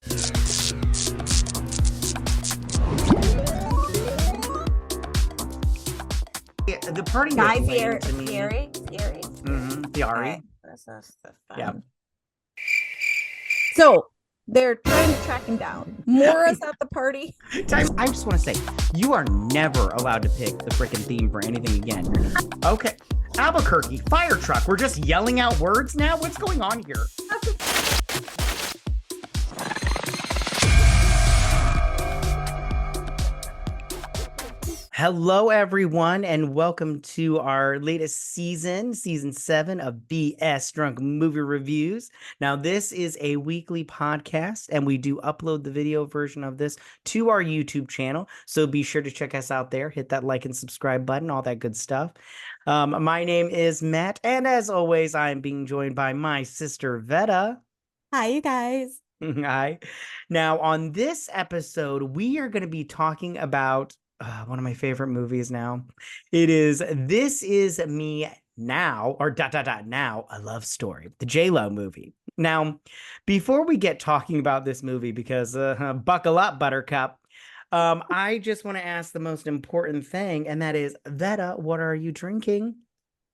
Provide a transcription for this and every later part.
The party Guy was lame to me. Fieri. Fieri. This is the fun. Yeah. So they're trying to track him down. Mora's at the party. I just want to say, you are never allowed to pick the freaking theme for anything again. Okay. Albuquerque, fire truck. We're just yelling out words now? What's going on here? Hello, everyone, and welcome to our latest season 7 of BS Drunk Movie Reviews. Now, this is a weekly podcast, and we do upload the video version of this to our YouTube channel, so be sure to check us out there. Hit that like and subscribe button, all that good stuff. My name is Matt, and as always, I am being joined by my sister, Vetta. Hi, you guys. Hi. Now, on this episode, we are going to be talking about one of my favorite movies now. It is This Is Me Now, or ... Now, A Love Story, the J-Lo movie. Now, before we get talking about this movie, because buckle up, Buttercup, I just want to ask the most important thing, and that is, Vetta, what are you drinking?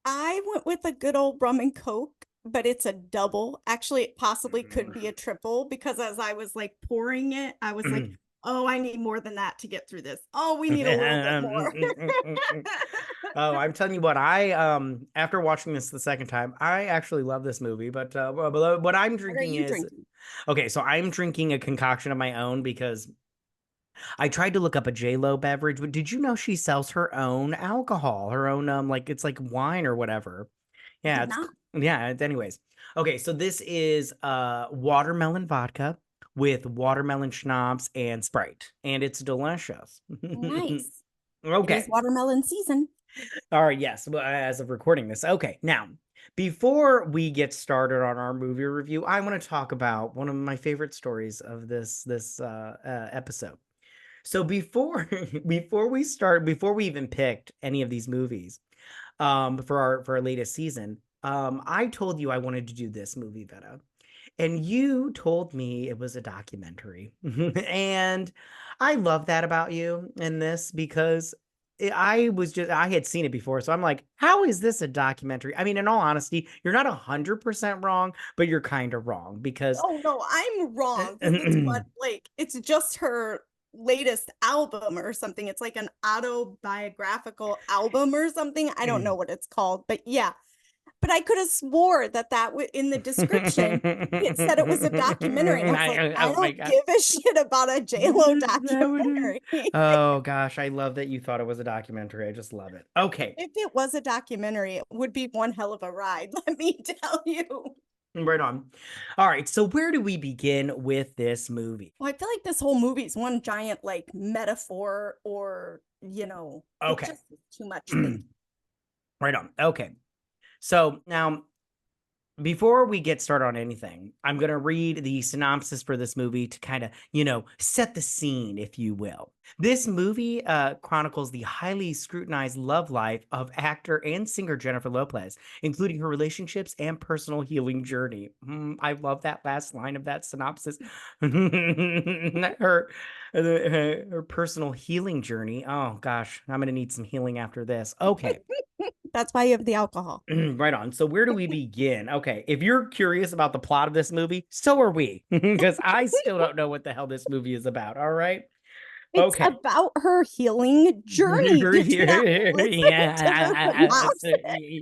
I went with a good old rum and Coke, but it's a double. Actually, it possibly could be a triple, because as I was like pouring it, I was like, oh, I need more than that to get through this. Oh, we need a little bit more. Oh, I'm telling you what, I after watching this the second time, I actually love this movie, but what I'm drinking is drinking? Okay, so I'm drinking a concoction of my own because I tried to look up a J-Lo beverage, but did you know she sells her own alcohol, her own like it's like wine or whatever. Yeah, anyways. Okay, so this is watermelon vodka with watermelon schnapps and Sprite, and it's delicious. Nice. Okay. It is watermelon season. All right, yes, as of recording this. Okay, now, before we get started on our movie review, I want to talk about one of my favorite stories of this episode. So before we even picked any of these movies for our latest season, I told you I wanted to do this movie, Vetta. And you told me it was a documentary. And I love that about you in this because I had seen it before. So I'm like, how is this a documentary? I mean, in all honesty, you're not 100% wrong, but you're kind of wrong because. Oh, no, I'm wrong. It's just her latest album or something. It's like an autobiographical album or something. I don't know what it's called, but yeah. But I could have swore that in the description, it said it was a documentary. And I was like, I don't give a shit about a J-Lo documentary. Oh, gosh. I love that you thought it was a documentary. I just love it. Okay. If it was a documentary, it would be one hell of a ride, let me tell you. Right on. All right. So where do we begin with this movie? Well, I feel like this whole movie is one giant like metaphor or, okay. It's just too much thinking. Right on. Okay. So now, before we get started on anything, I'm going to read the synopsis for this movie to kind of, set the scene, if you will. This movie chronicles the highly scrutinized love life of actor and singer Jennifer Lopez, including her relationships and personal healing journey. I love that last line of that synopsis. her personal healing journey. Oh, gosh, I'm going to need some healing after this. Okay. That's why you have the alcohol. Right on. So where do we begin? Okay, if you're curious about the plot of this movie, so are we, because I still don't know what the hell this movie is about. All right. It's about her healing journey.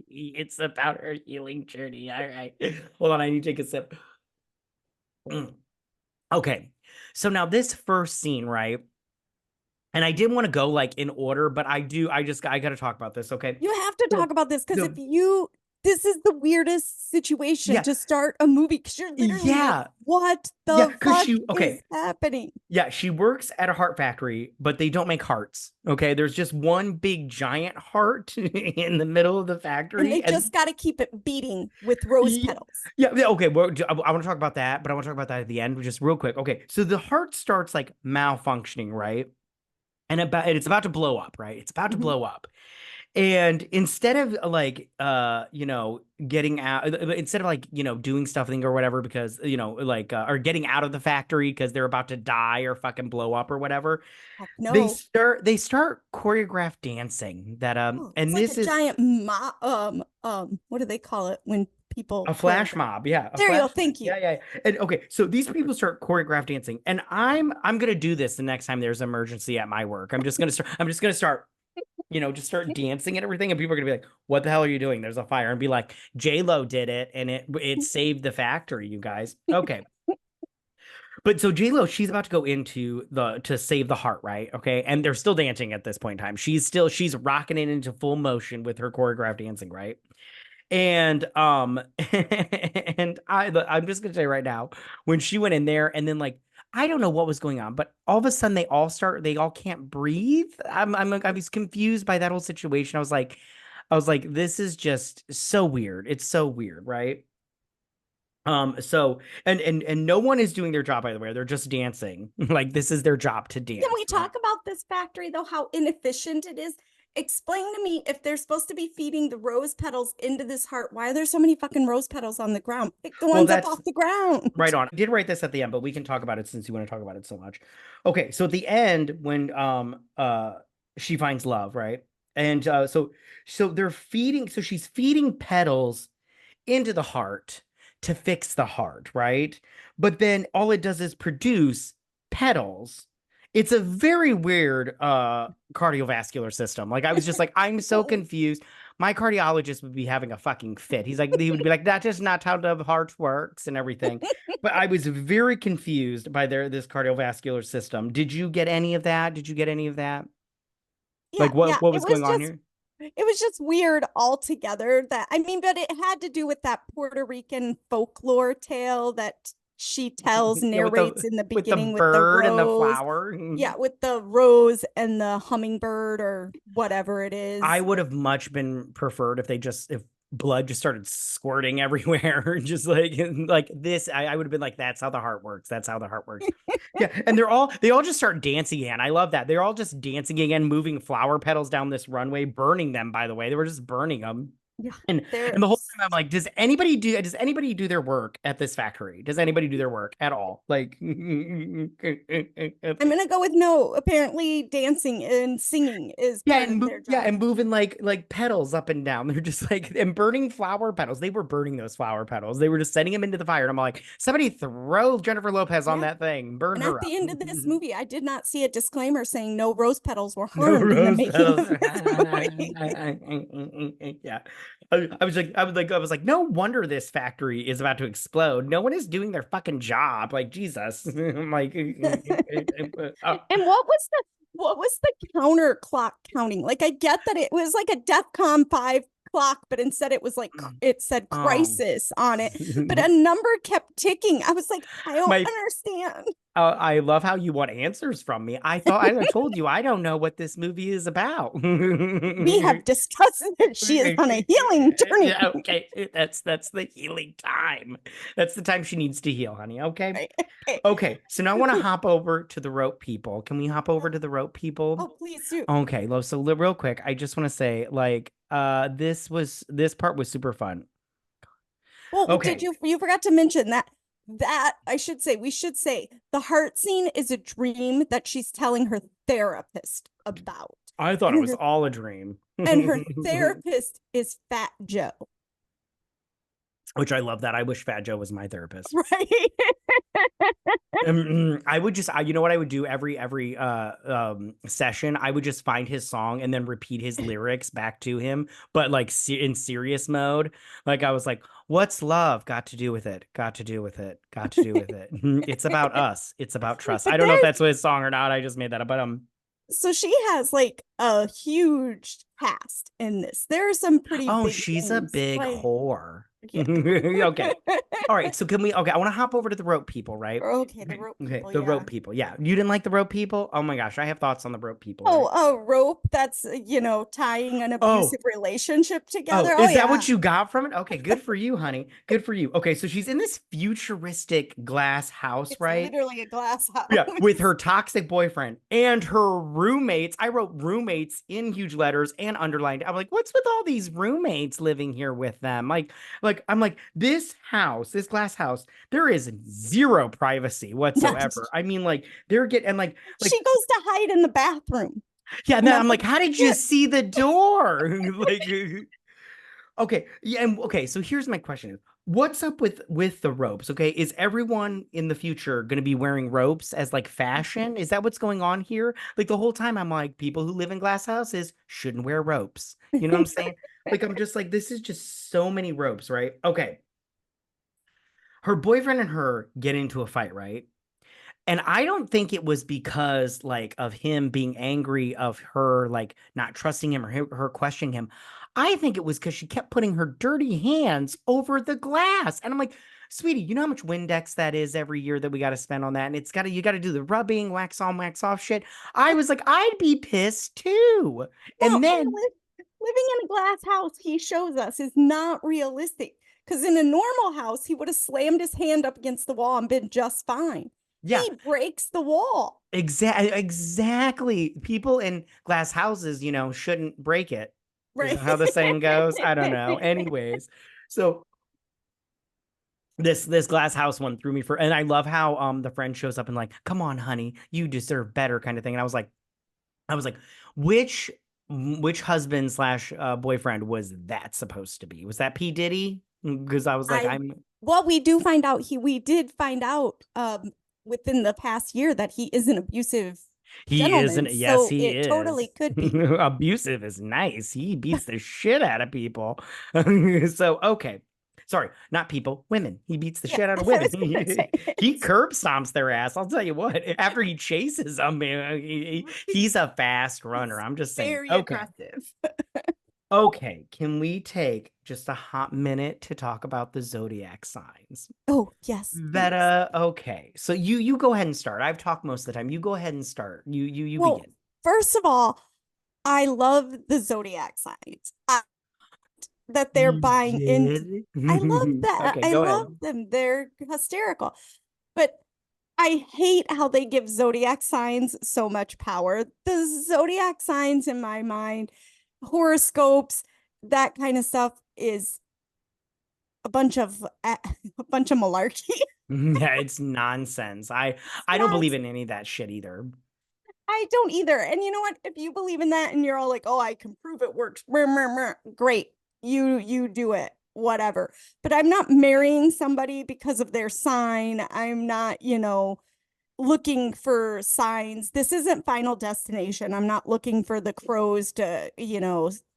It's about her healing journey. All right. Hold on, I need to take a sip. Okay. So now this first scene, right? And I didn't want to go like in order, but I got to talk about this. Okay. You have to talk about this because this is the weirdest situation to start a movie. Because you're literally like, what the fuck is happening? Yeah. She works at a heart factory, but they don't make hearts. Okay. There's just one big giant heart in the middle of the factory. And they just got to keep it beating with rose petals. Yeah. Okay. Well, I want to talk about that, but I want to talk about that at the end, just real quick. Okay. So the heart starts like malfunctioning, right? And it's about to blow up, right? It's about to blow up. And instead of like getting out, instead of like doing stuff or whatever, because like or getting out of the factory because they're about to die or fucking blow up or whatever, Heck they no. start choreographed dancing that Oh, it's and like a this is giant what do they call it when people a flash choreograph? mob, yeah, a There you go. flash mob. Thank you. Yeah, yeah, yeah. And okay, so these people start choreographed dancing, and I'm gonna do this the next time there's an emergency at my work. I'm just gonna start just start dancing and everything, and people are gonna be like, "What the hell are you doing? There's a fire," and be like, "J Lo did it, and it saved the factory, you guys." Okay, but so J Lo, she's about to go into the to save the heart, right? Okay, and they're still dancing at this point in time. She's rocking it into full motion with her choreographed dancing, right? And and I'm just gonna say right now, when she went in there and then like I don't know what was going on, but all of a sudden they all can't breathe. I was confused by that whole situation. I was like, this is just so weird. It's so weird, right? So and no one is doing their job, by the way. They're just dancing. Like this is their job to Can we dance. talk about this factory though? How inefficient it is? Explain to me if they're supposed to be feeding the rose petals into this heart, why are there so many fucking rose petals on the ground? Pick the Well, ones up that's off the ground. right on. I did write this at the end, but we can talk about it since you want to talk about it so much. Okay, so at the end when she finds love, right? And so they're feeding so she's feeding petals into the heart to fix the heart, right? But then all it does is produce petals. It's a very weird cardiovascular system. Like I was just like, I'm so confused. My cardiologist would be having a fucking fit. He would be like, that's just not how the heart works and everything. But I was very confused by this cardiovascular system. Did you get any of that? Did you get any of that? Yeah, Like yeah. what was going on here? It was just weird altogether that I mean, but it had to do with that Puerto Rican folklore tale that she tells, Yeah, narrates in the with the beginning with the bird and the rose. flower. Yeah, with the rose and the hummingbird or whatever it I is. would have much been preferred if blood just started squirting everywhere, just like this. I would have been like, that's how the heart works. That's how the heart works. Yeah, and they all just start dancing again. I love that. They're all just dancing again, moving flower petals down this runway, burning them, by the way. They were just burning them. Yeah, And the whole time I'm like, does anybody do their work at this factory? Does anybody do their work at all? Like I'm gonna go with no. Apparently, dancing and singing is yeah, part of their yeah, job. and moving like petals up and down. They're just like and burning flower petals. They were burning those flower petals. They were just sending them into the fire. And I'm like, somebody throw Jennifer Lopez on Yeah. that thing, burn And her at up. the end of this movie, I did not see a disclaimer saying no rose petals were No harmed in the rose making petals. of this movie. Yeah. I was like, no wonder this factory is about to explode. No one is doing their fucking job. Like Jesus. I'm like, oh, And what was the counter clock counting? Like I get that it was like a DEFCON 5 clock, but instead it was like it said oh. crisis on it, but a number kept ticking. I was like, I don't My understand. I love how you want answers from me. I told you I don't know what this movie is about. We have discussed that she is on a healing journey. Yeah, okay, that's the healing time. That's the time she needs to heal, honey. Okay. Right? Okay. Okay. So now I want to hop over to the rope people. Can we hop over to the rope Oh, people? please do. Okay, so real quick, I just want to say, like, this part was super fun. Well, did Okay. you forgot to mention that I should say we should say the heart scene is a dream that she's telling her therapist about. I thought it And was all a dream. and her therapist is Fat Joe. Which I love that. I wish Fat Joe was my therapist. Right? I would just, you know what I would do every session? I would just find his song and then repeat his lyrics back to him, but like in serious mode. Like I was like, "What's love got to do with it? Got to do with it? Got to do with it? It's about us. It's about trust." But I don't know if that's his song or not. I just made that up, but so she has like a huge cast in this. There are some pretty oh, big she's a names. big Like whore. Yeah. Okay. All right. So can we? Okay, I want to hop over to the rope people, right? Okay, the Okay. rope Okay. people, The yeah. rope people. Yeah. You didn't like the rope people? Oh my gosh, I have thoughts on the rope people, Oh, right? a rope that's, tying an Oh, abusive relationship together. oh, Oh, is that what yeah. you got from it? Okay, good for you, honey. Good for you. Okay, so she's in this futuristic glass house, It's right? literally a glass Yeah, with house. her toxic boyfriend and her roommates. I wrote roommates in huge letters and underlined. I'm like, what's with all these roommates living here with them? I'm like, this house, this glass house, there is zero privacy Not, whatsoever. I mean, like, they're getting and she goes to hide in the bathroom. yeah, and And then I'm I'm like, like, how did you what? see the door? like okay, yeah, and okay, so here's my question. What's up with the ropes? Okay, is everyone in the future going to be wearing ropes as like fashion? Is that what's going on here? Like the whole time I'm like, people who live in glass houses shouldn't wear ropes. You know what I'm saying? Like I'm just like, this is just so many ropes, right? Okay. Her boyfriend and her get into a fight, right? And I don't think it was because like of him being angry of her like not trusting him or her questioning him. I think it was because she kept putting her dirty hands over the glass. And I'm like, sweetie, you know how much Windex that is every year that we got to spend on that? And you got to do the rubbing, wax on, wax off shit. I was like, I'd be pissed too. Well, And and then, living in a glass house, he shows us, is not realistic. Because in a normal house, he would have slammed his hand up against the wall and been just fine. yeah, He breaks the wall. exactly. People in glass houses, shouldn't break it. Is Right. that how the saying goes? I don't know. Anyways, so this glass house one threw me for, and I love how the friend shows up and like, come on, honey, you deserve better kind of thing. And I was like, which which husband slash boyfriend was that supposed to be? Was that P. Diddy? Because I was like, I I'm well, we did find out within the past year that he is an abusive he gentleman. isn't. Yes, So he it totally is. could be. Abusive is nice. He beats the shit out of people. So, okay. Sorry, not people, women. He beats the Yeah, shit out of I women. was gonna say He it's curb stomps their ass. I'll tell you what. After he chases them, man, he's a fast runner. I'm just saying. very Okay. aggressive. Okay. Can we take just a hot minute to talk about the zodiac signs? Oh, yes, please. Vetta, okay. So you go ahead and start. I've talked most of the time. You go ahead and start. You Well, begin. first of all, I love the zodiac signs that they're You buying into. did? I love that. Okay, I go love ahead. them. They're hysterical. But I hate how they give zodiac signs so much power. The zodiac signs, in my mind, horoscopes, that kind of stuff is a bunch of malarkey. Yeah, it's nonsense. It's I don't not. believe in any of that shit either. I don't either. And you know what? If you believe in that and you're all like, "Oh, I can prove it works," great. You do it. Whatever. But I'm not marrying somebody because of their sign. I'm not, looking for signs. This isn't Final Destination. I'm not looking for the crows to,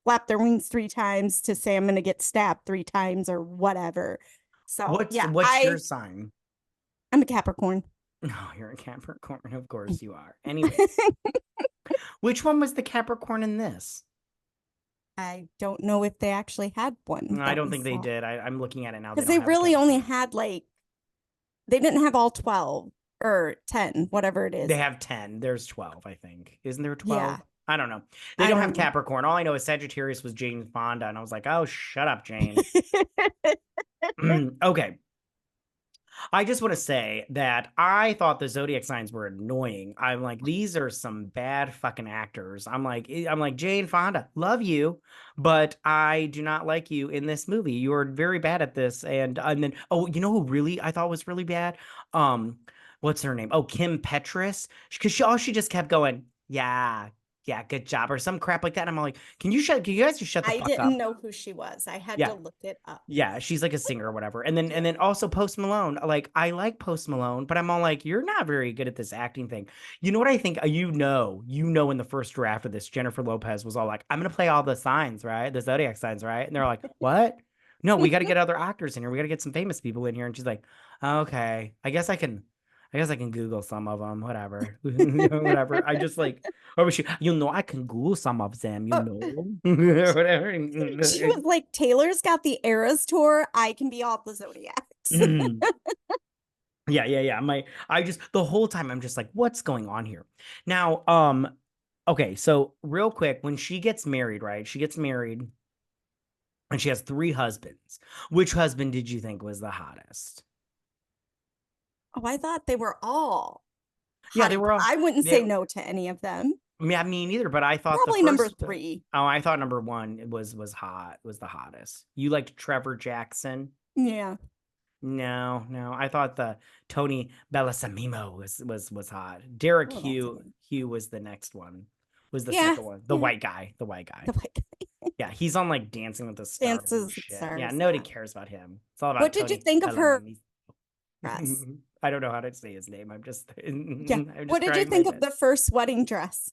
flap their wings 3 times to say I'm going to get stabbed 3 times or whatever. So, yeah, What's your sign? I'm a Capricorn. Oh, you're a Capricorn. Of course you are. Anyways, which one was the Capricorn in this? I don't know if they actually had one I that don't we think they saw did. I'm looking at it now. They because don't they have a really only Capricorn. had they didn't have all 12 or 10, whatever it They is. have 10. There's 12, I think. Isn't there Yeah, 12? I don't know. They I don't have don't know. Capricorn. All I know is Sagittarius was Jane Fonda, and I was like, oh, shut up, Jane. Okay. I just want to say that I thought the zodiac signs were annoying. I'm like, these are some bad fucking actors. I'm like, Jane Fonda, love you, but I do not like you in this movie. You are very bad at this. And then oh, you know who really I thought was really bad? Um, what's her name? Oh, Kim Petras. Because she just kept going, yeah, yeah, good job, or some crap like that. And I'm like, can you guys just shut the I fuck didn't up? know who she was. I had to Yeah. look it up. Yeah, she's like a singer or whatever. And then Yeah. also Post Malone. Like I like Post Malone, but I'm all like, you're not very good at this acting thing. You know what I think? In the first draft of this, Jennifer Lopez was all like, I'm gonna play all the signs, right? The zodiac signs, right? And they're like, what? No, we got to get other actors in here. We got to get some famous people in here. And she's like, okay, I guess I can Google some of them, whatever. Whatever. I just like, oh, I can Google some of them, Oh, whatever. she was like, Taylor's got the Eras tour. I can be all the Zodiacs. Yeah. I just the whole time I'm just like, what's going on here? Now, okay, so real quick, when she gets married, right? She gets married and she has 3 husbands. Which husband did you think was the hottest? Oh, I thought they were all Yeah, hot. they were all I wouldn't they say no to any of them. I mean, neither, but I thought the Probably number first three. oh, I thought number one was hot, was the hottest. You liked Trevor Jackson? Yeah. No. I thought the Tony Bellassamimo was hot. Derek Oh, that's Hugh was the next one. Was the yeah. second one. The Yeah. white guy. The white guy. The white guy Yeah, he's on like Dancing with the Stars and dances with shit. Yeah, stars. nobody Yeah. cares about him. It's all What about did you Tony think of her Bellamini. dress? I don't know how to say his name. I'm just Yeah. I'm What just did you trying my think of best. the first wedding dress?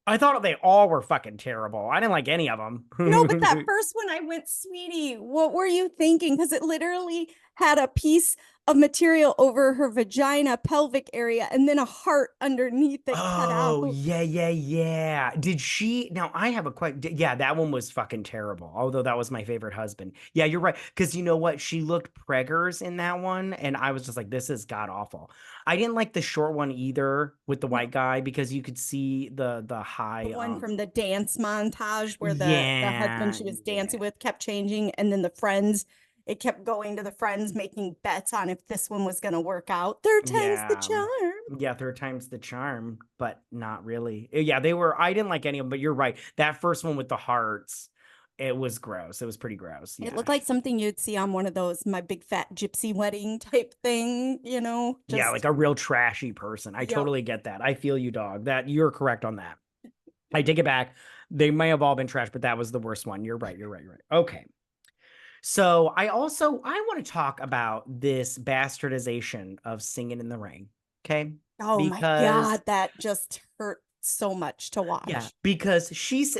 I thought they all were fucking terrible. I didn't like any of them. No, but that first one, I went, sweetie, what were you thinking? Because it literally had a piece of material over her vagina, pelvic area, and then a heart underneath it cut out. Oh, yeah. Did she? Now I have a question. Yeah, that one was fucking terrible. Although that was my favorite husband. Yeah, you're right. Because you know what? She looked preggers in that one, and I was just like, this is god awful. I didn't like the short one either with the white guy because you could see the The high one from the dance montage where the husband yeah, she was yeah. dancing with kept changing, and then the friends, it kept going to the friends making bets on if this one was going to work out. Third time's the Yeah. charm. Yeah, third time's the charm, but not really. Yeah, they were I didn't like any of them, but you're right. That first one with the hearts, it was gross. It was pretty gross. It Yeah. looked like something you'd see on one of those my big fat gypsy wedding type thing, Yeah, like just a real trashy person. I yep. totally get that. I feel you, dog. That you're correct on that. I take it back. They may have all been trash, but that was the worst one. You're right. Okay. So I want to talk about this bastardization of Singing in the Rain. Okay. Oh my Because God, that just hurt so much to yeah, watch. because she's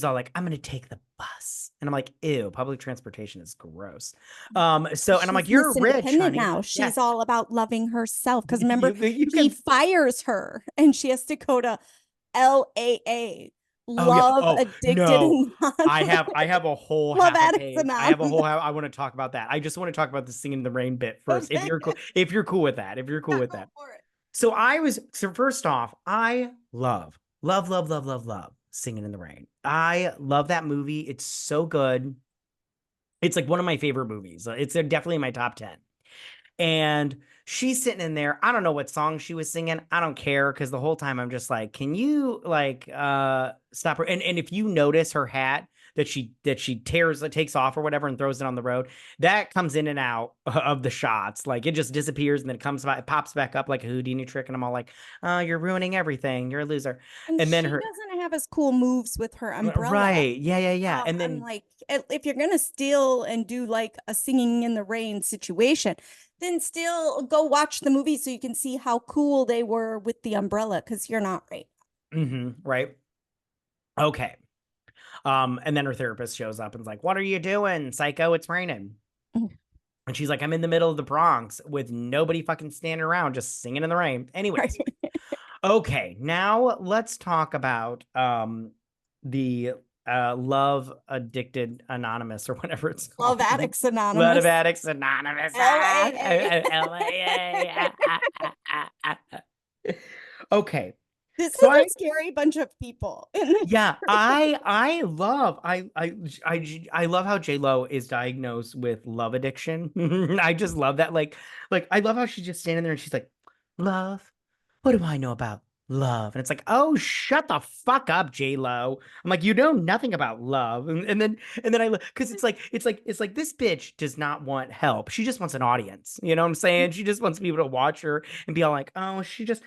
all like, I'm gonna take the bus. And I'm like, ew, public transportation is gross. So and I'm like, She's you're Miss rich, Independent honey. now. Yeah. She's all about loving herself. Because remember, You he can fires her and she has to go to LAA, oh yeah. Love Oh Addicted no. and I have a whole Love half a Addicts page. I have a Anonymous. whole I want to talk about that. I just want to talk about the Singing in the Rain bit first. Okay. If you're cool with that. If you're cool Yeah, with go that. for it. So first off, I love Singing in the Rain. I love that movie. It's so good. It's like one of my favorite movies. It's definitely in my top 10. And she's sitting in there. I don't know what song she was singing. I don't care because the whole time I'm just like, can you like stop her? And if you notice her hat that she takes off or whatever and throws it on the road, that comes in and out of the shots. Like it just disappears and then it pops back up like a Houdini trick. And I'm all like, oh, you're ruining everything. You're a loser. And And then she her doesn't have as cool moves with her umbrella. right. Yeah. And I'm then like, if you're gonna steal and do like a singing in the rain situation, then still go watch the movie so you can see how cool they were with the umbrella, because you're not right. right. Okay. And then her therapist shows up and's like, what are you doing, psycho? It's raining. And she's like, I'm in the middle of the Bronx with nobody fucking standing around, just singing in the rain. Anyways, okay, now let's talk about the Love Addicted Anonymous or whatever it's called. Love Addicts Love Anonymous. Addicts Anonymous. LAA. Okay. This So is a scary bunch of people. yeah, I love I love how J Lo is diagnosed with love addiction. I just love that. Like I love how she's just standing there and she's like, love. What do I know about love? And it's like, oh, shut the fuck up, J Lo. I'm like, you know nothing about love. And then I because it's like this bitch does not want help. She just wants an audience. You know what I'm saying? She just wants people to watch her and be all like, oh, she just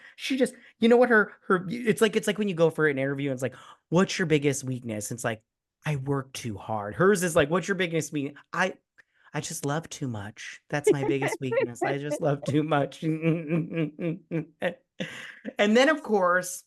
you know what her it's like when you go for an interview and it's like, what's your biggest weakness? It's like, I work too hard. Hers is like, what's your biggest weakness? I just love too much. That's my biggest weakness. I just love too much. And then, of course,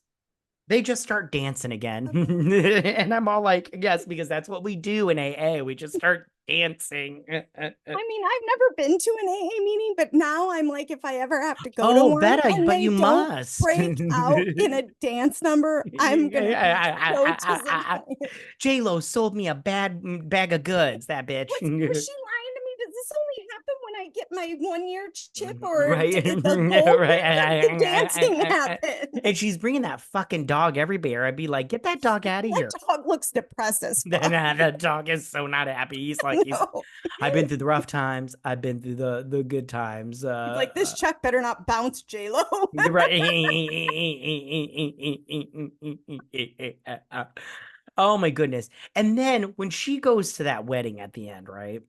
they just start dancing again. And I'm all like, yes, because that's what we do in AA. We just start dancing. I mean, I've never been to an AA meeting, but now I'm like, if I ever have to go to Oh, one Vetta, and but they you don't must. break out in a dance number, I'm gonna be so disappointed. J-Lo sold me a bag of goods, that bitch. Was she lying to me? Does this only happen when I get my 1 year chip, or Right, the gold? When does the dancing right. happen? And she's bringing that fucking dog everywhere. I'd be like, get that dog out of That here. dog looks depressed as fuck. The dog is so not happy. He's No. I've been through the rough times. I've been through the good times. He's like, this check better not bounce, J-Lo. Right. Oh my goodness. And then when she goes to that wedding at the end, right?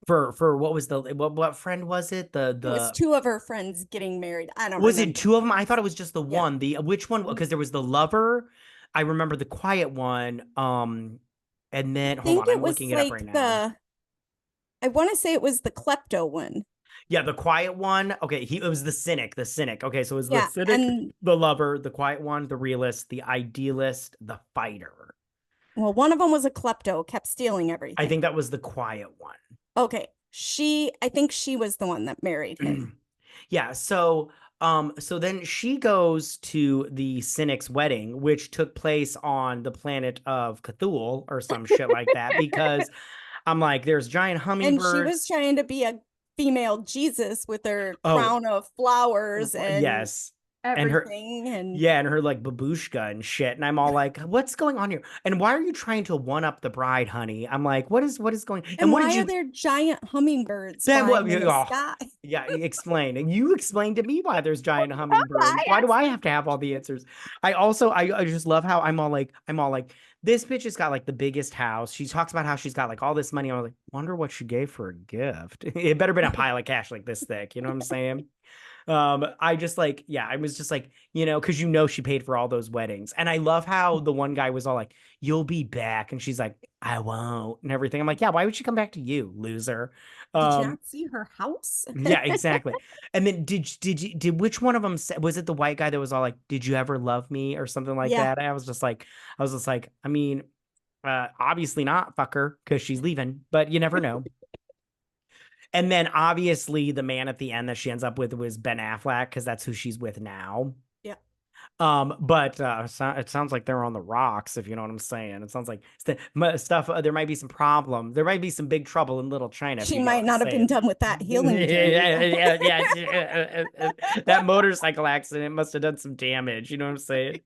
For what was what friend was it? It was The two of her friends getting married. I don't Was it remember. two of them? I thought it was just the Yeah. one. The which one? Because there was the lover. I remember the quiet one. And then I hold think on, it I'm was looking it up right like now. I want to say it was the klepto one. Yeah, the quiet one. Okay, it was the cynic, the cynic. Okay, so it was the Yeah. cynic, And the lover, the quiet one, the realist, the idealist, the fighter. well, one of them was a klepto, kept stealing I everything. think that was the quiet one. Okay. I think she was the one that married him. Yeah, so then she goes to the cynic's wedding, which took place on the planet of Cthulhu or some shit like that, because I'm like, there's giant And she was hummingbirds. trying to be a female Jesus with her Oh, crown of flowers and yes. And her everything. And Yeah, and her like babushka and shit. And I'm all like, what's going on here? And why are you trying to one up the bride, honey? I'm like, what is going and and what did why are you there giant hummingbirds that what flying in the oh, sky? yeah, explain. You explain to me why there's giant hummingbirds. I Why do asked. I have to have all the answers? I just love how I'm all like, this bitch has got like the biggest house. She talks about how she's got like all this money. I'm like, wonder what she gave for a gift. It better been a pile of cash like this thick. You know what I'm saying? I just like, yeah, I was just like, because she paid for all those weddings. And I love how the one guy was all like, you'll be back. And she's like, I won't, and everything. I'm like, yeah, why would she come back to you, loser? Did you Um, not see her house? yeah, exactly. And then did which one of them was it the white guy that was all like, did you ever love me or something like Yeah. that? I was just like, I mean, obviously not, fucker, because she's leaving, but you never know. And then obviously the man at the end that she ends up with was Ben Affleck because that's who she's with now. Yeah. But it sounds like they're on the rocks, if you know what I'm saying. It sounds like stuff. There might be some problem. There might be some big trouble in Little China, if She you get what might I'm not have been saying. done with that healing journey. Yeah. That motorcycle accident must have done some damage. You know what I'm saying?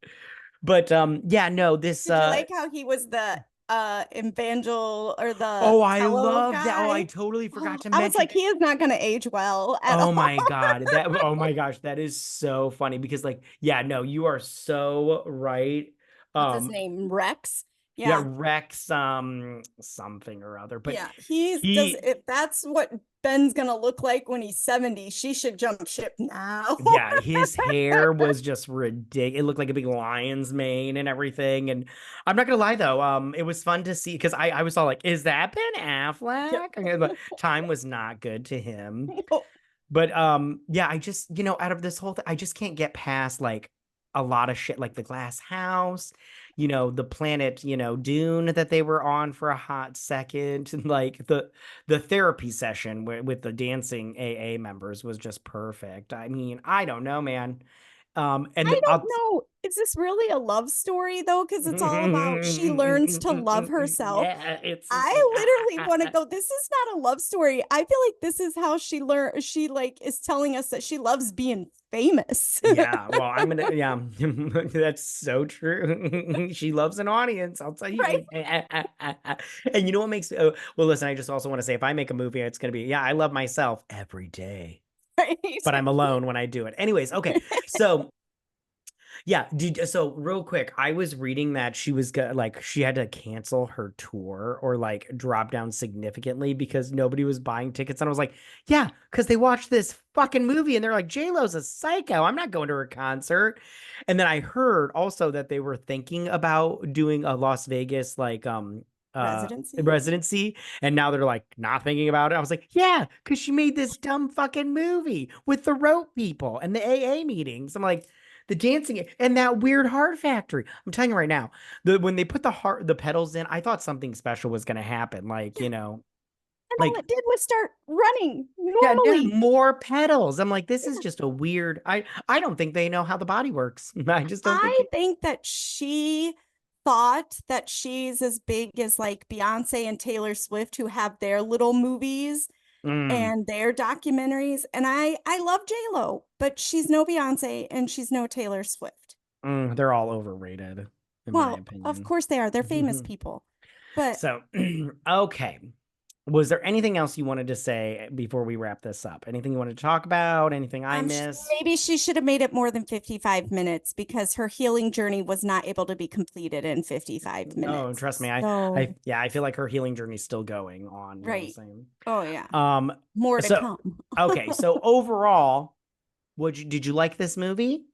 But yeah, no, this. Did you like how he was the evangel or the Oh, I tello love that. Oh, I guy? totally Oh, forgot to I was mention. like, he is not going to age well at Oh all. my God. Oh my gosh, that is so funny because like, yeah, no, you are so right. What's his Um, name? Rex. yeah, Yeah. Rex, something or other, but Yeah. He's does he, if that's what Ben's gonna look like when he's 70, she should jump ship now. yeah, his hair was just ridiculous. It looked like a big lion's mane and everything. And I'm not gonna lie though, it was fun to see because I was all like, is that Ben Yeah. Affleck? Okay, but time was not good to him. Oh, But yeah, I just, out of this whole thing, I just can't get past like a lot of shit like the glass house, the planet, Dune that they were on for a hot second, and like the therapy session with the dancing AA members was just perfect. I mean, I don't know, man. And I the don't I'll, know. Is this really a love story though? Because it's all about she learns to love herself. yeah, it's I literally want to go. This is not a love story. I feel like this is how she learned. She like is telling us that she loves being famous. Yeah, well, yeah, that's so true. She loves an audience, I'll tell Right. you. And you know what makes, well, listen, I just also want to say if I make a movie, it's going to be, yeah, I love myself every day, Right. but I'm alone when I do it. Anyways, okay. So yeah, so real quick, I was reading that like she had to cancel her tour or like drop down significantly because nobody was buying tickets. And I was like, yeah, because they watched this fucking movie and they're like, J-Lo's a psycho. I'm not going to her concert. And then I heard also that they were thinking about doing a Las Vegas like Residency. residency, and now they're like not thinking about it. I was like, yeah, because she made this dumb fucking movie with the rope people and the AA meetings. I'm like, the dancing and that weird heart factory. I'm telling you right now, when they put the pedals in, I thought something special was going to happen. Like, Yeah. And all Like, it did was start running yeah, normally. more pedals. I'm like, this is Yeah. just a weird. I don't think they know how the body works. I just don't think I they. think that she thought that she's as big as like Beyonce and Taylor Swift, who have their little movies Mm, and their documentaries. And I love J-Lo, but she's no Beyonce and she's no Taylor Swift. they're all overrated, in my Well, of opinion. course they are. They're famous people. But So, okay. Was there anything else you wanted to say before we wrap this up? Anything you wanted to talk about? Anything I missed? maybe she should have made it more than 55 minutes because her healing journey was not able to be completed in 55 Oh, minutes. trust me, So, yeah, I feel like her healing journey is still going on. right. Same. Oh yeah. Um, More to so come. okay, so overall, did you like this movie?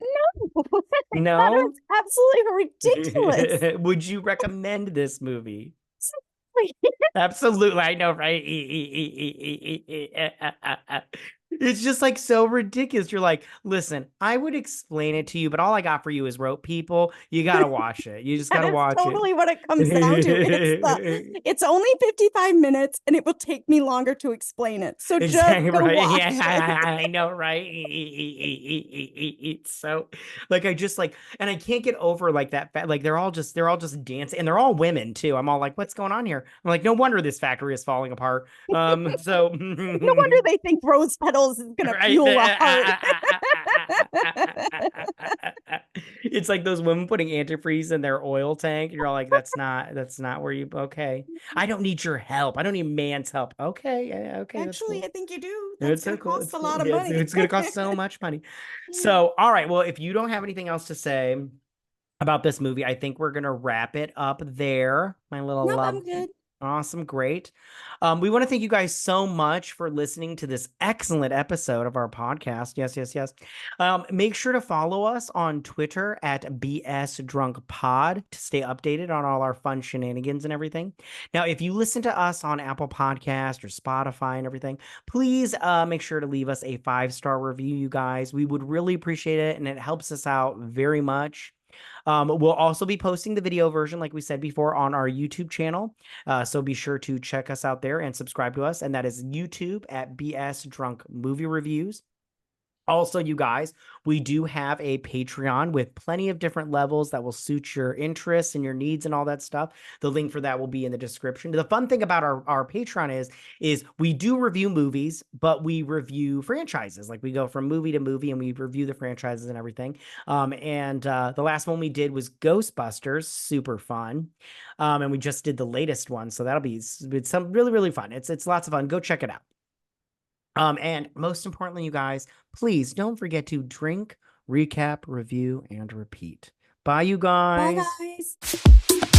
I thought it No? was absolutely ridiculous. Would you recommend this movie? Absolutely, I know, right? It's just like so ridiculous. You're like, listen, I would explain it to you, but all I got for you is rope people. You gotta watch it. You just That gotta is watch it. totally what it comes down to. It's only 55 minutes and it will take me longer to explain it. So just Exactly go right. watch Yeah, it. I know, right? It's so like I just like, and I can't get over like like they're all just dancing, and they're all women too. I'm all like, what's going on here? I'm like, no wonder this factory is falling apart. So No wonder they think rose petals is gonna right. fuel a heart. It's like those women putting antifreeze in their oil tank, and you're all like, that's not where you okay. I don't need your help. I don't need man's help. Okay, yeah, okay, that's Actually, cool. I think you do. That's It's gonna so cool. cost It's a cool. lot of Yeah, money. it's gonna cost so much money. So, all right. Well, if you don't have anything else to say about this movie, I think we're gonna wrap it up there. My little Nope, love. I'm good. Awesome, great. We want to thank you guys so much for listening to this excellent episode of our podcast. Yes, yes, yes. Make sure to follow us on Twitter at BS Drunk Pod to stay updated on all our fun shenanigans and everything. Now, if you listen to us on Apple Podcast or Spotify and everything, please make sure to leave us a 5-star review, you guys. We would really appreciate it, and it helps us out very much. We'll also be posting the video version, like we said before, on our YouTube channel. So be sure to check us out there and subscribe to us. And that is YouTube at BS Drunk Movie Reviews. Also, you guys, we do have a Patreon with plenty of different levels that will suit your interests and your needs and all that stuff. The link for that will be in the description. The fun thing about our Patreon is we do review movies, but we review franchises. Like we go from movie to movie and we review the franchises and everything. The last one we did was Ghostbusters, super fun. And we just did the latest one, so it's some really, really fun. It's lots of fun. Go check it out. And most importantly, you guys, please don't forget to drink, recap, review, and repeat. Bye, you Bye, guys. guys.